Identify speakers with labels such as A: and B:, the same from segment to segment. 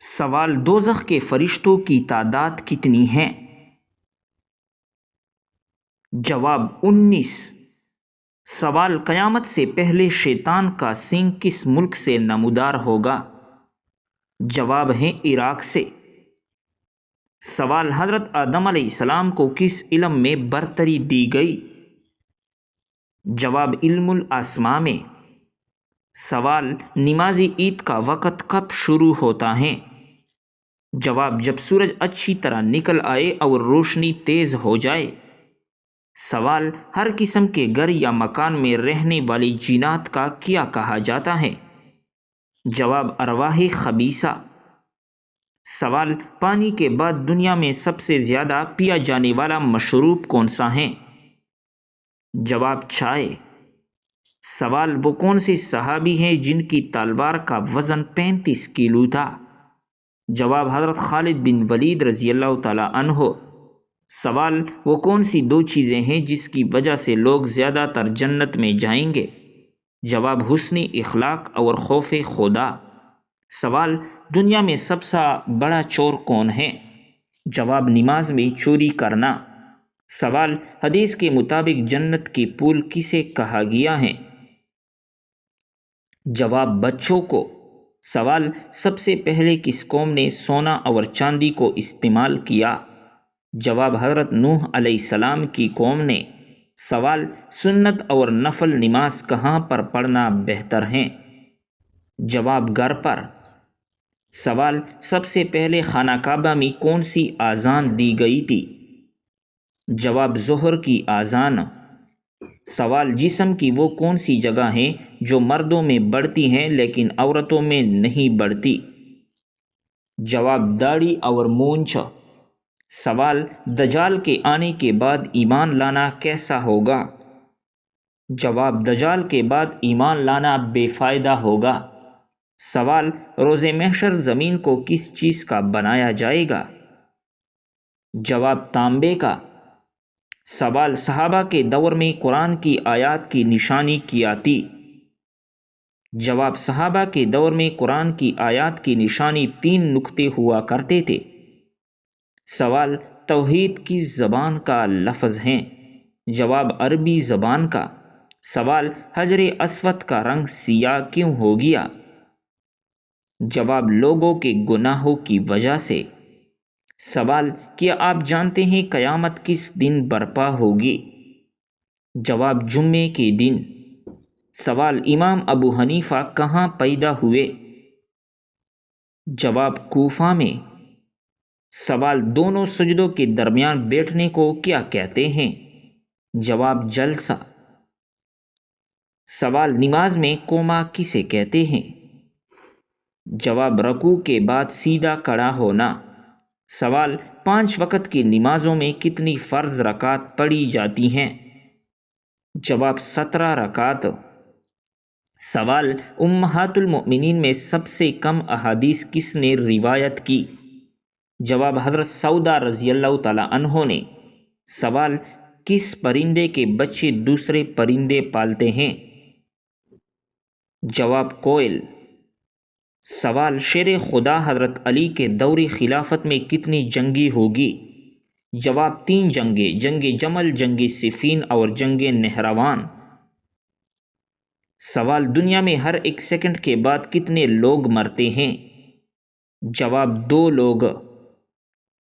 A: سوال: دوزخ کے فرشتوں کی تعداد کتنی ہے؟ جواب: 19۔ سوال: قیامت سے پہلے شیطان کا سینگ کس ملک سے نمودار ہوگا؟ جواب ہے عراق سے۔ سوال: حضرت آدم علیہ السلام کو کس علم میں برتری دی گئی؟ جواب: علم الاسماء میں۔ سوال: نماز عید کا وقت کب شروع ہوتا ہے؟ جواب: جب سورج اچھی طرح نکل آئے اور روشنی تیز ہو جائے۔ سوال: ہر قسم کے گھر یا مکان میں رہنے والی جنات کا کیا کہا جاتا ہے؟ جواب: ارواح خبیثہ۔ سوال: پانی کے بعد دنیا میں سب سے زیادہ پیا جانے والا مشروب کون سا ہے؟ جواب: چائے۔ سوال: وہ کون سے صحابی ہیں جن کی تلوار کا وزن 35 کلو تھا؟ جواب: حضرت خالد بن ولید رضی اللہ تعالیٰ عنہ۔ سوال: وہ کون سی دو چیزیں ہیں جس کی وجہ سے لوگ زیادہ تر جنت میں جائیں گے؟ جواب: حسن اخلاق اور خوف خدا۔ سوال: دنیا میں سب سے بڑا چور کون ہے؟ جواب: نماز میں چوری کرنا۔ سوال: حدیث کے مطابق جنت کی پول کسے کہا گیا ہے؟ جواب: بچوں کو۔ سوال: سب سے پہلے کس قوم نے سونا اور چاندی کو استعمال کیا؟ جواب: حضرت نوح علیہ السلام کی قوم نے۔ سوال: سنت اور نفل نماز کہاں پر پڑھنا بہتر ہے؟ جواب: گھر پر۔ سوال: سب سے پہلے خانہ کعبہ میں کون سی اذان دی گئی تھی؟ جواب: ظہر کی اذان۔ سوال: جسم کی وہ کون سی جگہ ہیں جو مردوں میں بڑھتی ہیں لیکن عورتوں میں نہیں بڑھتی؟ جواب: داڑھی اور مونچھ۔ سوال: دجال کے آنے کے بعد ایمان لانا کیسا ہوگا؟ جواب: دجال کے بعد ایمان لانا بے فائدہ ہوگا۔ سوال: روز محشر زمین کو کس چیز کا بنایا جائے گا؟ جواب: تانبے کا۔ سوال: صحابہ کے دور میں قرآن کی آیات کی نشانی کیا تھی؟ جواب: صحابہ کے دور میں قرآن کی آیات کی نشانی 3 نقطے ہوا کرتے تھے۔ سوال: توحید کس زبان کا لفظ ہے؟ جواب: عربی زبان کا۔ سوال: حجر اسود کا رنگ سیاہ کیوں ہو گیا؟ جواب: لوگوں کے گناہوں کی وجہ سے۔ سوال: کیا آپ جانتے ہیں قیامت کس دن برپا ہوگی؟ جواب: جمعے کے دن۔ سوال: امام ابو حنیفہ کہاں پیدا ہوئے؟ جواب: کوفہ میں۔ سوال: دونوں سجدوں کے درمیان بیٹھنے کو کیا کہتے ہیں؟ جواب: جلسہ۔ سوال: نماز میں قوما کسے کہتے ہیں؟ جواب: رکوع کے بعد سیدھا کھڑا ہونا۔ سوال: 5 وقت کی نمازوں میں کتنی فرض رکعت پڑھی جاتی ہیں؟ جواب: 17 رکعت۔ سوال: امہات المؤمنین میں سب سے کم احادیث کس نے روایت کی؟ جواب: حضرت سعودہ رضی اللہ تعالیٰ عنہ نے۔ سوال: کس پرندے کے بچے دوسرے پرندے پالتے ہیں؟ جواب: کوئل۔ سوال: شیر خدا حضرت علی کے دور خلافت میں کتنی جنگیں ہوگی؟ جواب: 3 جنگیں، جنگ جمل، جنگ صفین اور جنگ نہروان۔ سوال: دنیا میں ہر 1 سیکنڈ کے بعد کتنے لوگ مرتے ہیں؟ جواب: 2 لوگ۔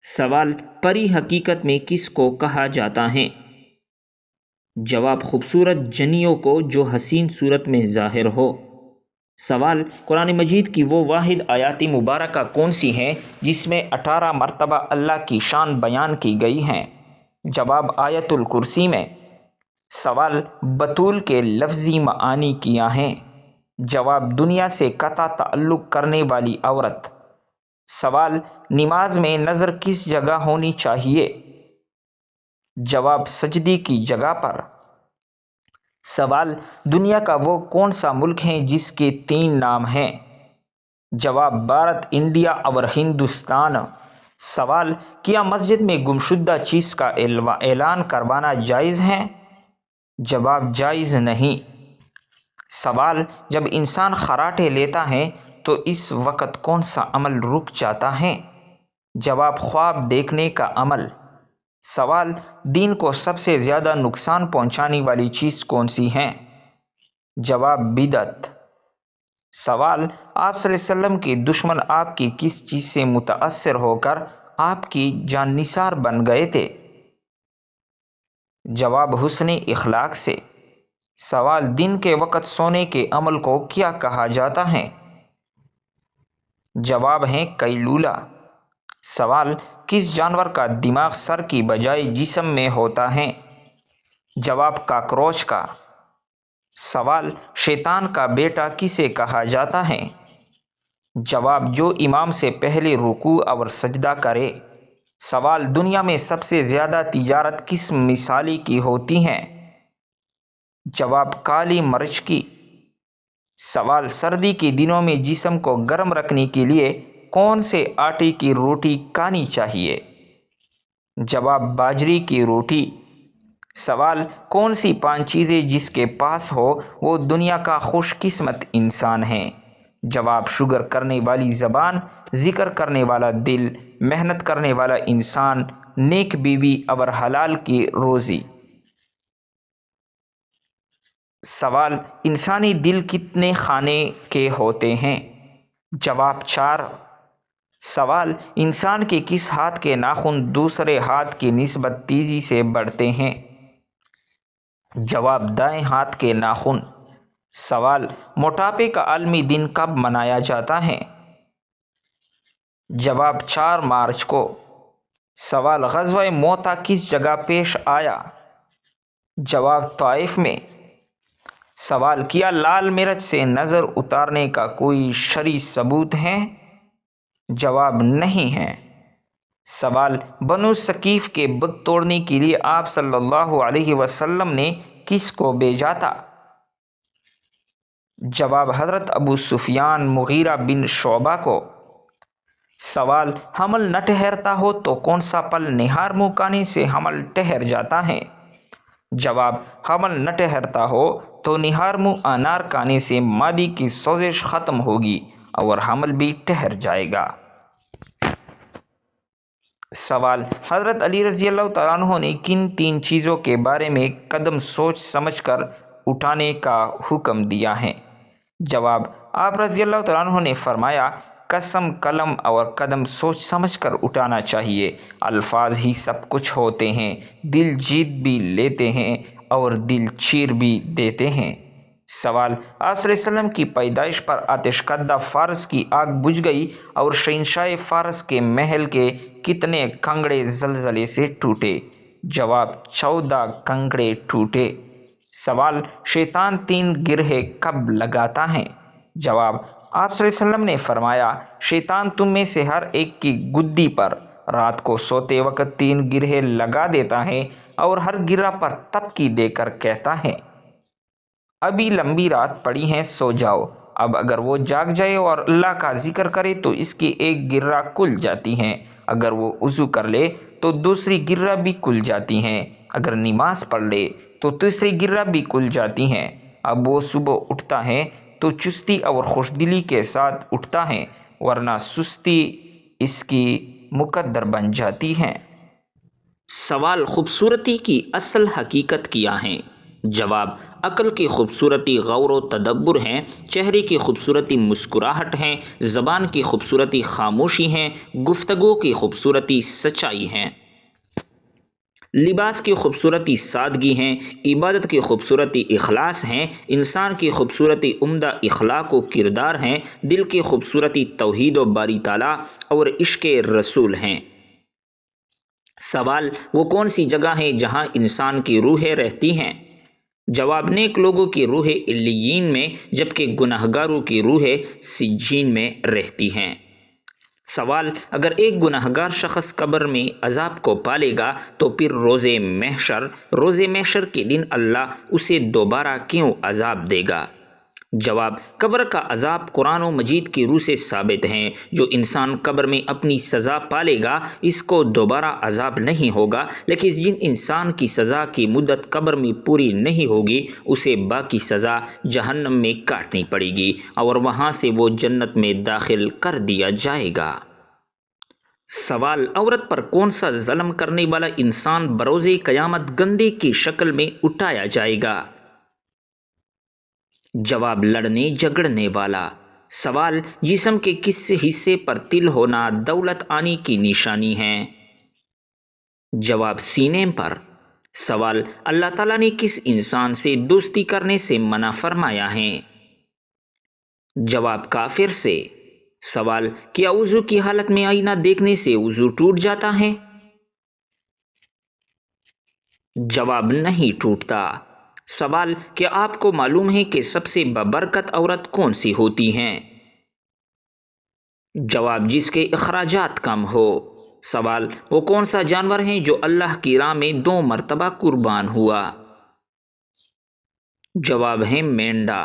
A: سوال: پری حقیقت میں کس کو کہا جاتا ہے؟ جواب: خوبصورت جنیوں کو جو حسین صورت میں ظاہر ہو۔ سوال: قرآن مجید کی وہ واحد آیات مبارکہ کون سی ہیں جس میں 18 مرتبہ اللہ کی شان بیان کی گئی ہیں؟ جواب: آیت الکرسی میں۔ سوال: بطول کے لفظی معانی کیا ہیں؟ جواب: دنیا سے قطع تعلق کرنے والی عورت۔ سوال: نماز میں نظر کس جگہ ہونی چاہیے؟ جواب: سجدے کی جگہ پر۔ سوال: دنیا کا وہ کون سا ملک ہے جس کے 3 نام ہیں؟ جواب: بھارت، انڈیا اور ہندوستان۔ سوال: کیا مسجد میں گمشدہ چیز کا اعلان کروانا جائز ہے؟ جواب: جائز نہیں۔ سوال: جب انسان خراٹے لیتا ہے تو اس وقت کون سا عمل رک جاتا ہے؟ جواب: خواب دیکھنے کا عمل۔ سوال: دین کو سب سے زیادہ نقصان پہنچانے والی چیز کون سی ہے؟ جواب: بدعت۔ سوال: آپ صلی اللہ علیہ وسلم کے دشمن آپ کی کس چیز سے متاثر ہو کر آپ کی جان نثار بن گئے تھے؟ جواب: حسن اخلاق سے۔ سوال: دن کے وقت سونے کے عمل کو کیا کہا جاتا ہے؟ جواب ہے قیلولہ۔ سوال: کس جانور کا دماغ سر کی بجائے جسم میں ہوتا ہے؟ جواب: کاکروچ کا۔ سوال: شیطان کا بیٹا کسے کہا جاتا ہے؟ جواب: جو امام سے پہلے رکوع اور سجدہ کرے۔ سوال: دنیا میں سب سے زیادہ تجارت کس مثالی کی ہوتی ہے؟ جواب: کالی مرچ کی۔ سوال: سردی کے دنوں میں جسم کو گرم رکھنے کے لیے کون سے آٹے کی روٹی کھانی چاہیے؟ جواب: باجرے کی روٹی۔ سوال: کون سی 5 چیزیں جس کے پاس ہو وہ دنیا کا خوش قسمت انسان ہے؟ جواب: شکر کرنے والی زبان، ذکر کرنے والا دل، محنت کرنے والا انسان، نیک بیوی اور حلال کی روزی۔ سوال: انسانی دل کتنے خانے کے ہوتے ہیں؟ جواب: 4۔ سوال: انسان کے کس ہاتھ کے ناخن دوسرے ہاتھ کی نسبت تیزی سے بڑھتے ہیں؟ جواب: دائیں ہاتھ کے ناخن۔ سوال: موٹاپے کا عالمی دن کب منایا جاتا ہے؟ جواب: 4 مارچ کو۔ سوال: غزوہ موتا کس جگہ پیش آیا؟ جواب: طائف میں۔ سوال: کیا لال مرچ سے نظر اتارنے کا کوئی شرعی ثبوت ہے؟ جواب: نہیں ہے۔ سوال: بنو ثقیف کے بت توڑنے کے لیے آپ صلی اللہ علیہ وسلم نے کس کو بھیجا تھا؟ جواب: حضرت ابو سفیان مغیرہ بن شعبہ کو۔ سوال: حمل نہ ٹھہرتا ہو تو کون سا پھل نہار منہ کھانے سے حمل ٹھہر جاتا ہے؟ جواب: حمل نہ ٹھہرتا ہو تو نہار منہ انار کھانے سے معدے کی سوزش ختم ہوگی اور حمل بھی ٹھہر جائے گا۔ سوال: حضرت علی رضی اللہ تعالیٰ عنہ نے کن 3 چیزوں کے بارے میں قدم سوچ سمجھ کر اٹھانے کا حکم دیا ہے؟ جواب: آپ رضی اللہ تعالیٰ عنہ نے فرمایا، قسم، قلم اور قدم سوچ سمجھ کر اٹھانا چاہیے۔ الفاظ ہی سب کچھ ہوتے ہیں، دل جیت بھی لیتے ہیں اور دل چیر بھی دیتے ہیں۔ سوال: آپ صلی اللہ علیہ وسلم کی پیدائش پر آتش کدہ فارس کی آگ بجھ گئی اور شہنشاہ فارس کے محل کے کتنے کنگڑے زلزلے سے ٹوٹے؟ جواب: 14 کنگڑے ٹوٹے۔ سوال: شیطان 3 گرہیں کب لگاتا ہے؟ جواب: آپ صلی اللہ علیہ وسلم نے فرمایا، شیطان تم میں سے ہر ایک کی گدی پر رات کو سوتے وقت 3 گرہیں لگا دیتا ہے اور ہر گرہ پر تپکی دے کر کہتا ہے، ابھی لمبی رات پڑی ہے، سو جاؤ۔ اب اگر وہ جاگ جائے اور اللہ کا ذکر کرے تو اس کی ایک گرہ کھل جاتی ہے، اگر وہ وضو کر لے تو دوسری گرہ بھی کھل جاتی ہیں، اگر نماز پڑھ لے تو تیسری گرہ بھی کھل جاتی ہیں۔ اب وہ صبح اٹھتا ہے تو چستی اور خوشدلی کے ساتھ اٹھتا ہے، ورنہ سستی اس کی مقدر بن جاتی ہے۔ سوال: خوبصورتی کی اصل حقیقت کیا ہے؟ جواب: عقل کی خوبصورتی غور و تدبر ہے، چہرے کی خوبصورتی مسکراہٹ ہے، زبان کی خوبصورتی خاموشی ہے، گفتگو کی خوبصورتی سچائی ہے، لباس کی خوبصورتی سادگی ہے، عبادت کی خوبصورتی اخلاص ہے، انسان کی خوبصورتی عمدہ اخلاق و کردار ہے، دل کی خوبصورتی توحید و باری تعالیٰ اور عشق رسول ہیں۔ سوال: وہ کون سی جگہ ہے جہاں انسان کی روحیں رہتی ہیں؟ جواب: نیک لوگوں کی روحیں علیین میں، جبکہ گنہگاروں کی روحیں سجین میں رہتی ہیں۔ سوال: اگر ایک گنہگار شخص قبر میں عذاب کو پالے گا تو پھر روز محشر کے دن اللہ اسے دوبارہ کیوں عذاب دے گا؟ جواب: قبر کا عذاب قرآن و مجید کی روح سے ثابت ہیں۔ جو انسان قبر میں اپنی سزا پالے گا اس کو دوبارہ عذاب نہیں ہوگا، لیکن جن انسان کی سزا کی مدت قبر میں پوری نہیں ہوگی اسے باقی سزا جہنم میں کاٹنی پڑے گی اور وہاں سے وہ جنت میں داخل کر دیا جائے گا۔ سوال: عورت پر کون سا ظلم کرنے والا انسان بروز قیامت گندے کی شکل میں اٹھایا جائے گا؟ جواب: لڑنے جھگڑنے والا۔ سوال: جسم کے کس حصے پر تل ہونا دولت آنے کی نشانی ہے؟ جواب: سینے پر۔ سوال: اللہ تعالیٰ نے کس انسان سے دوستی کرنے سے منع فرمایا ہے؟ جواب: کافر سے۔ سوال: کیا وضو کی حالت میں آئینہ دیکھنے سے وضو ٹوٹ جاتا ہے؟ جواب: نہیں ٹوٹتا۔ سوال: کیا آپ کو معلوم ہے کہ سب سے بابرکت عورت کون سی ہوتی ہیں؟ جواب: جس کے اخراجات کم ہو۔ سوال: وہ کون سا جانور ہے جو اللہ کی راہ میں 2 مرتبہ قربان ہوا؟ جواب ہے مینڈا۔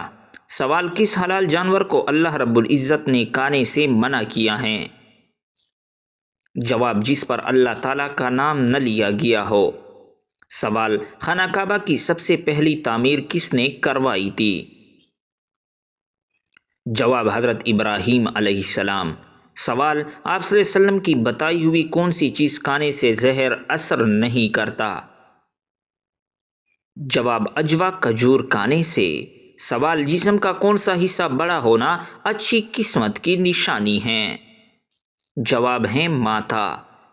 A: سوال: کس حلال جانور کو اللہ رب العزت نے کھانے سے منع کیا ہے؟ جواب: جس پر اللہ تعالیٰ کا نام نہ لیا گیا ہو۔ سوال: خانہ کعبہ کی سب سے پہلی تعمیر کس نے کروائی تھی؟ جواب: حضرت ابراہیم علیہ السلام۔ سوال: آپ صلی اللہ علیہ وسلم کی بتائی ہوئی کون سی چیز کھانے سے زہر اثر نہیں کرتا؟ جواب: اجوا کھجور کھانے سے۔ سوال: جسم کا کون سا حصہ بڑا ہونا اچھی قسمت کی نشانی ہے؟ جواب ہے ماتھا۔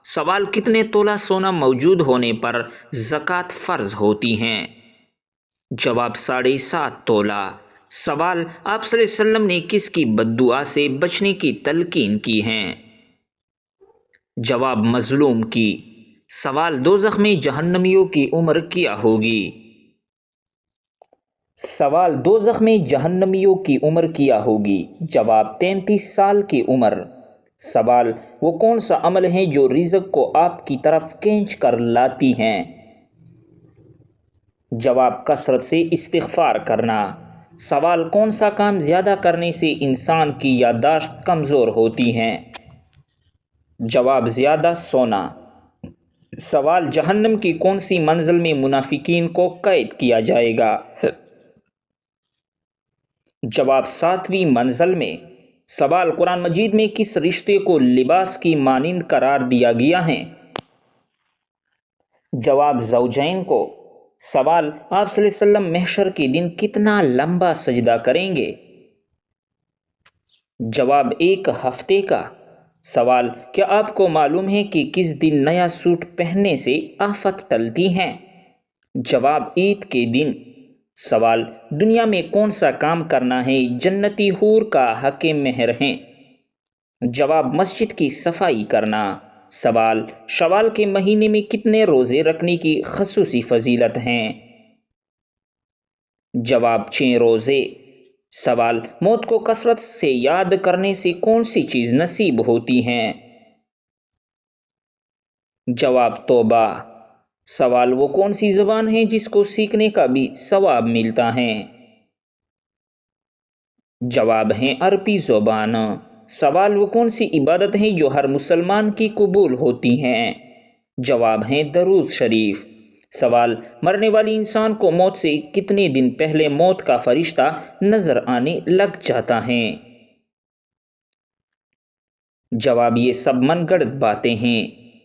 A: سوال: کتنے تولہ سونا موجود ہونے پر زکوٰۃ فرض ہوتی ہے؟ جواب: 7.5 تولہ۔ سوال: آپ صلی اللہ علیہ وسلم نے کس کی بددعا سے بچنے کی تلقین کی ہے؟ جواب: مظلوم کی۔ سوال: دوزخ میں جہنمیوں کی عمر کیا ہوگی؟ سوال: دوزخ میں جہنمیوں کی عمر کیا ہوگی؟ جواب: 33 سال کی عمر۔ سوال: وہ کون سا عمل ہے جو رزق کو آپ کی طرف کھینچ کر لاتی ہیں؟ جواب: کثرت سے استغفار کرنا۔ سوال: کون سا کام زیادہ کرنے سے انسان کی یادداشت کمزور ہوتی ہے؟ جواب: زیادہ سونا۔ سوال: جہنم کی کون سی منزل میں منافقین کو قید کیا جائے گا؟ جواب: 7ویں منزل میں۔ سوال: قرآن مجید میں کس رشتے کو لباس کی مانند قرار دیا گیا ہے؟ جواب: زوجین کو۔ سوال: آپ صلی اللہ علیہ وسلم محشر کے دن کتنا لمبا سجدہ کریں گے؟ جواب: 1 ہفتے کا۔ سوال: کیا آپ کو معلوم ہے کہ کس دن نیا سوٹ پہننے سے آفت ٹلتی ہے؟ جواب: عید کے دن۔ سوال: دنیا میں کون سا کام کرنا ہے جنتی حور کا حق مہر ہے؟ جواب: مسجد کی صفائی کرنا۔ سوال: شوال کے مہینے میں کتنے روزے رکھنے کی خصوصی فضیلت ہیں؟ جواب: 6 روزے۔ سوال: موت کو کثرت سے یاد کرنے سے کون سی چیز نصیب ہوتی ہے؟ جواب: توبہ۔ سوال: وہ کون سی زبان ہے جس کو سیکھنے کا بھی ثواب ملتا ہے؟ جواب ہے عربی زبان۔ سوال: وہ کون سی عبادت ہے جو ہر مسلمان کی قبول ہوتی ہیں؟ جواب ہے درود شریف۔ سوال: مرنے والی انسان کو موت سے کتنے دن پہلے موت کا فرشتہ نظر آنے لگ جاتا ہے؟ جواب: یہ سب من گھڑت باتیں ہیں۔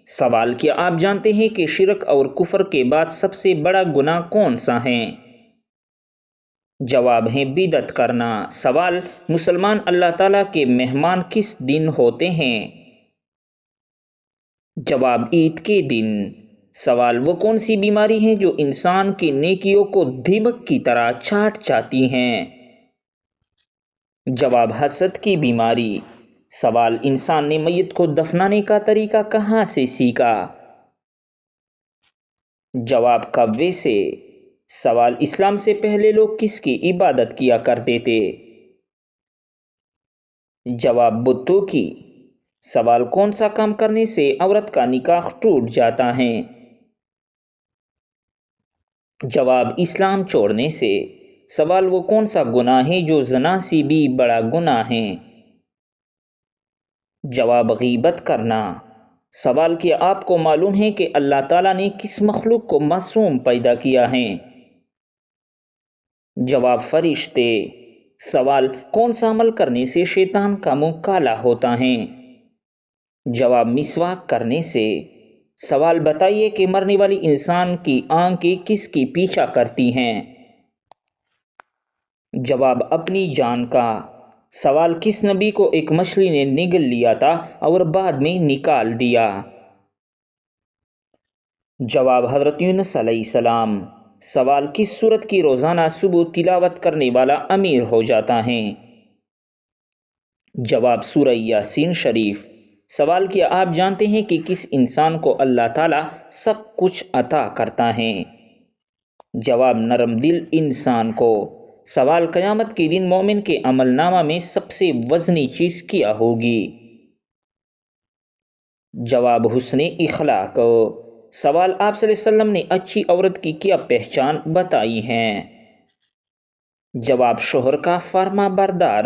A: سوال: کیا آپ جانتے ہیں کہ شرک اور کفر کے بعد سب سے بڑا گناہ کون سا ہے؟ جواب ہے بدعت کرنا۔ سوال: مسلمان اللہ تعالیٰ کے مہمان کس دن ہوتے ہیں؟ جواب: عید کے دن۔ سوال: وہ کون سی بیماری ہے جو انسان کی نیکیوں کو دیمک کی طرح چاٹ جاتی ہیں؟ جواب: حسد کی بیماری۔ سوال: انسان نے میت کو دفنانے کا طریقہ کہاں سے سیکھا؟ جواب: کوے سے۔ سوال: اسلام سے پہلے لوگ کس کی عبادت کیا کرتے تھے؟ جواب: بتوں کی۔ سوال: کون سا کام کرنے سے عورت کا نکاح ٹوٹ جاتا ہے؟ جواب: اسلام چھوڑنے سے۔ سوال وہ کون سا گناہ ہے جو زنا سے بھی بڑا گناہ ہے؟ جواب غیبت کرنا۔ سوال کیا آپ کو معلوم ہے کہ اللہ تعالیٰ نے کس مخلوق کو معصوم پیدا کیا ہے؟ جواب فرشتے۔ سوال کون سا عمل کرنے سے شیطان کا منہ کالا ہوتا ہے؟ جواب مسواک کرنے سے۔ سوال بتائیے کہ مرنے والی انسان کی آنکھیں کس کی پیچھا کرتی ہیں؟ جواب اپنی جان کا۔ سوال کس نبی کو ایک مچھلی نے نگل لیا تھا اور بعد میں نکال دیا؟ جواب حضرت یونس علیہ السلام۔ سوال کس سورت کی روزانہ صبح تلاوت کرنے والا امیر ہو جاتا ہے؟ جواب سورہ یاسین شریف۔ سوال کیا آپ جانتے ہیں کہ کس انسان کو اللہ تعالیٰ سب کچھ عطا کرتا ہے؟ جواب نرم دل انسان کو۔ سوال قیامت کے دن مومن کے عمل نامہ میں سب سے وزنی چیز کیا ہوگی؟ جواب حسن اخلاق۔ سوال آپ صلی اللہ علیہ وسلم نے اچھی عورت کی کیا پہچان بتائی ہے؟ جواب شوہر کا فرما بردار۔